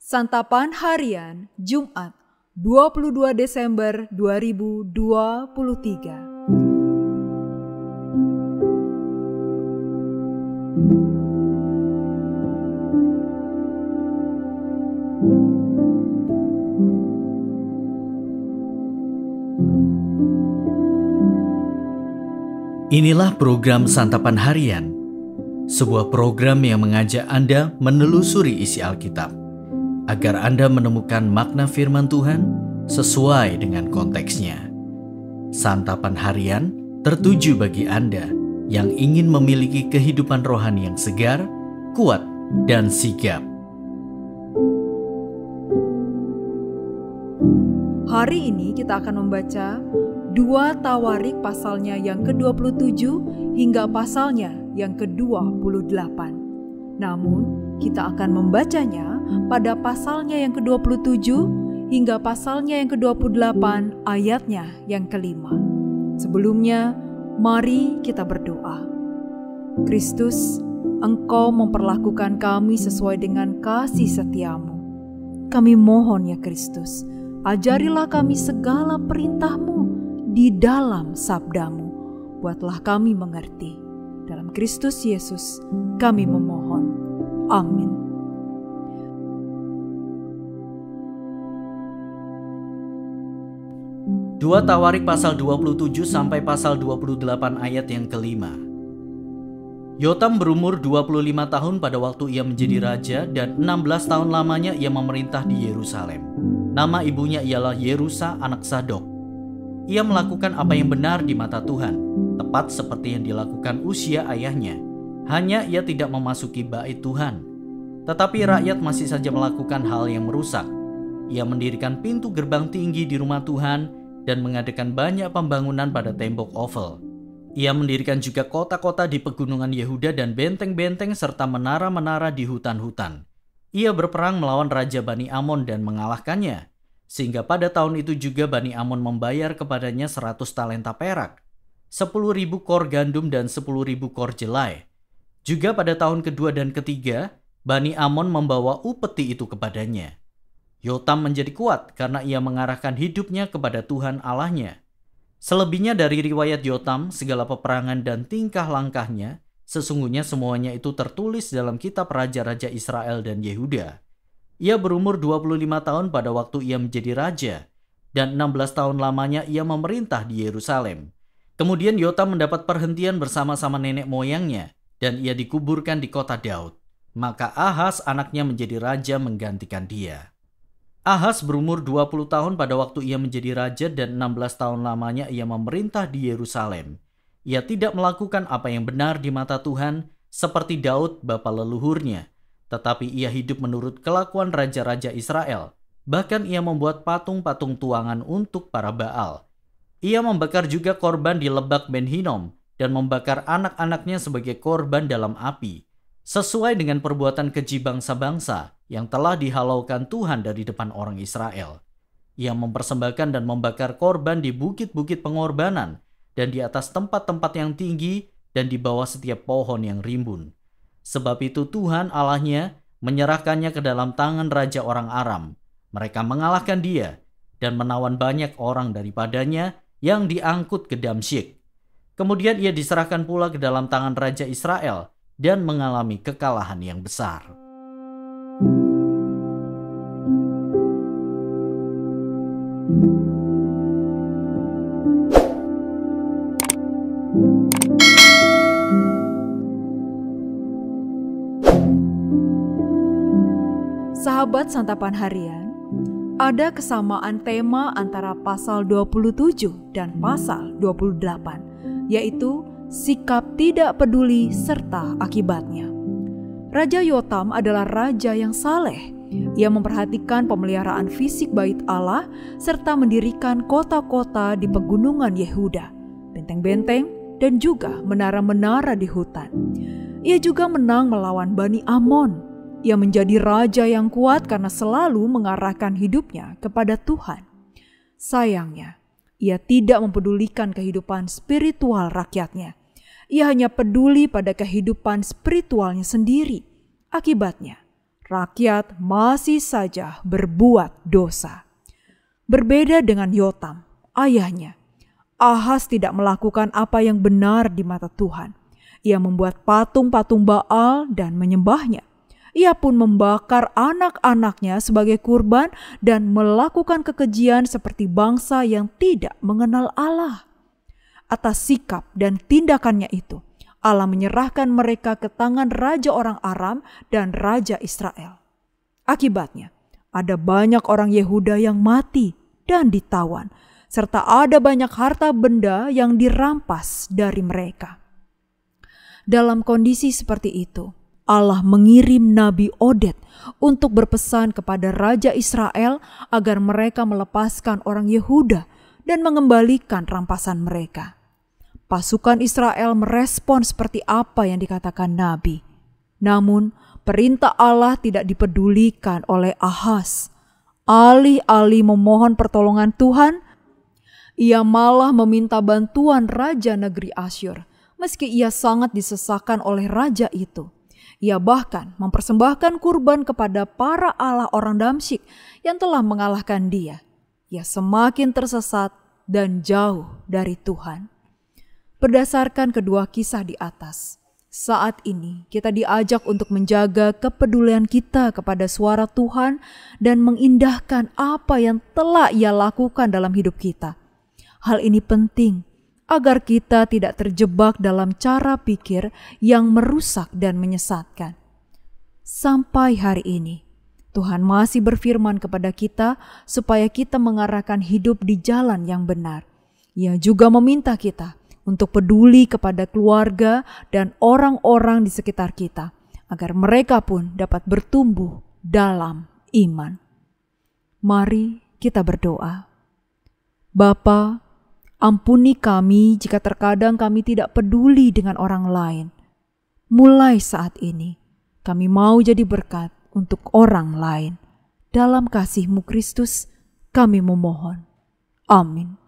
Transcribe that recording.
Santapan Harian Jumat 22 Desember 2023. Inilah program Santapan Harian, sebuah program yang mengajak Anda menelusuri isi Alkitab, agar Anda menemukan makna firman Tuhan sesuai dengan konteksnya. Santapan Harian tertuju bagi Anda yang ingin memiliki kehidupan rohani yang segar, kuat, dan sigap. Hari ini kita akan membaca 2 Tawarik pasalnya yang ke-27 hingga pasalnya yang ke-28. Namun, kita akan membacanya pada pasalnya yang ke-27 hingga pasalnya yang ke-28 ayatnya yang ke-5. Sebelumnya, mari kita berdoa. Kristus, Engkau memperlakukan kami sesuai dengan kasih setiamu. Kami mohon ya Kristus, ajarilah kami segala perintah-Mu di dalam sabdamu, buatlah kami mengerti. Dalam Kristus Yesus kami memohon. Amin. Dua Tawarik pasal 27 sampai pasal 28 ayat yang kelima. Yotam berumur 25 tahun pada waktu ia menjadi raja, dan 16 tahun lamanya ia memerintah di Yerusalem. Nama ibunya ialah Yerusa anak Sadok. Ia melakukan apa yang benar di mata Tuhan, tepat seperti yang dilakukan Uzia ayahnya. Hanya ia tidak memasuki bait Tuhan. Tetapi rakyat masih saja melakukan hal yang merusak. Ia mendirikan pintu gerbang tinggi di rumah Tuhan dan mengadakan banyak pembangunan pada tembok Ofel. Ia mendirikan juga kota-kota di pegunungan Yehuda dan benteng-benteng serta menara-menara di hutan-hutan. Ia berperang melawan Raja Bani Amon dan mengalahkannya. Sehingga pada tahun itu juga Bani Amon membayar kepadanya 100 talenta perak, 10.000 kor gandum dan 10.000 kor jelai. Juga pada tahun kedua dan ketiga, Bani Amon membawa upeti itu kepadanya. Yotam menjadi kuat karena ia mengarahkan hidupnya kepada Tuhan Allahnya. Selebihnya dari riwayat Yotam, segala peperangan dan tingkah langkahnya, sesungguhnya semuanya itu tertulis dalam kitab Raja-Raja Israel dan Yehuda. Ia berumur 25 tahun pada waktu ia menjadi raja, dan 16 tahun lamanya ia memerintah di Yerusalem. Kemudian Yotam mendapat perhentian bersama-sama nenek moyangnya, dan ia dikuburkan di kota Daud. Maka Ahaz anaknya menjadi raja menggantikan dia. Ahaz berumur 20 tahun pada waktu ia menjadi raja, dan 16 tahun lamanya ia memerintah di Yerusalem. Ia tidak melakukan apa yang benar di mata Tuhan, seperti Daud bapa leluhurnya. Tetapi ia hidup menurut kelakuan raja-raja Israel. Bahkan ia membuat patung-patung tuangan untuk para Baal. Ia membakar juga korban di Lebak Ben Hinom dan membakar anak-anaknya sebagai korban dalam api, sesuai dengan perbuatan keji bangsa-bangsa yang telah dihalaukan Tuhan dari depan orang Israel. Ia mempersembahkan dan membakar korban di bukit-bukit pengorbanan dan di atas tempat-tempat yang tinggi dan di bawah setiap pohon yang rimbun. Sebab itu Tuhan Allahnya menyerahkannya ke dalam tangan raja orang Aram. Mereka mengalahkan dia dan menawan banyak orang daripadanya yang diangkut ke Damsyik. Kemudian ia diserahkan pula ke dalam tangan raja Israel dan mengalami kekalahan yang besar. Sahabat Santapan Harian, ada kesamaan tema antara pasal 27 dan pasal 28, yaitu sikap tidak peduli serta akibatnya. Raja Yotam adalah raja yang saleh. Ia memperhatikan pemeliharaan fisik bait Allah serta mendirikan kota-kota di pegunungan Yehuda, benteng-benteng, dan juga menara-menara di hutan. Ia juga menang melawan Bani Amon. Ia menjadi raja yang kuat karena selalu mengarahkan hidupnya kepada Tuhan. Sayangnya, ia tidak mempedulikan kehidupan spiritual rakyatnya. Ia hanya peduli pada kehidupan spiritualnya sendiri. Akibatnya, rakyat masih saja berbuat dosa. Berbeda dengan Yotam, ayahnya, Ahaz tidak melakukan apa yang benar di mata Tuhan. Ia membuat patung-patung Baal dan menyembahnya. Ia pun membakar anak-anaknya sebagai kurban dan melakukan kekejian seperti bangsa yang tidak mengenal Allah. Atas sikap dan tindakannya itu, Allah menyerahkan mereka ke tangan raja orang Aram dan raja Israel. Akibatnya, ada banyak orang Yehuda yang mati dan ditawan, serta ada banyak harta benda yang dirampas dari mereka. Dalam kondisi seperti itu, Allah mengirim Nabi Oded untuk berpesan kepada Raja Israel agar mereka melepaskan orang Yehuda dan mengembalikan rampasan mereka. Pasukan Israel merespon seperti apa yang dikatakan Nabi. Namun, perintah Allah tidak dipedulikan oleh Ahaz. Alih-alih memohon pertolongan Tuhan, ia malah meminta bantuan Raja Negeri Asyur, meski ia sangat disesakan oleh raja itu. Ia bahkan mempersembahkan kurban kepada para allah orang Damsyik yang telah mengalahkan dia. Ia semakin tersesat dan jauh dari Tuhan. Berdasarkan kedua kisah di atas, saat ini kita diajak untuk menjaga kepedulian kita kepada suara Tuhan dan mengindahkan apa yang telah Ia lakukan dalam hidup kita. Hal ini penting agar kita tidak terjebak dalam cara pikir yang merusak dan menyesatkan. Sampai hari ini, Tuhan masih berfirman kepada kita supaya kita mengarahkan hidup di jalan yang benar. Ia juga meminta kita untuk peduli kepada keluarga dan orang-orang di sekitar kita, agar mereka pun dapat bertumbuh dalam iman. Mari kita berdoa. Bapa, ampuni kami jika terkadang kami tidak peduli dengan orang lain. Mulai saat ini, kami mau jadi berkat untuk orang lain. Dalam kasih-Mu Kristus, kami memohon. Amin.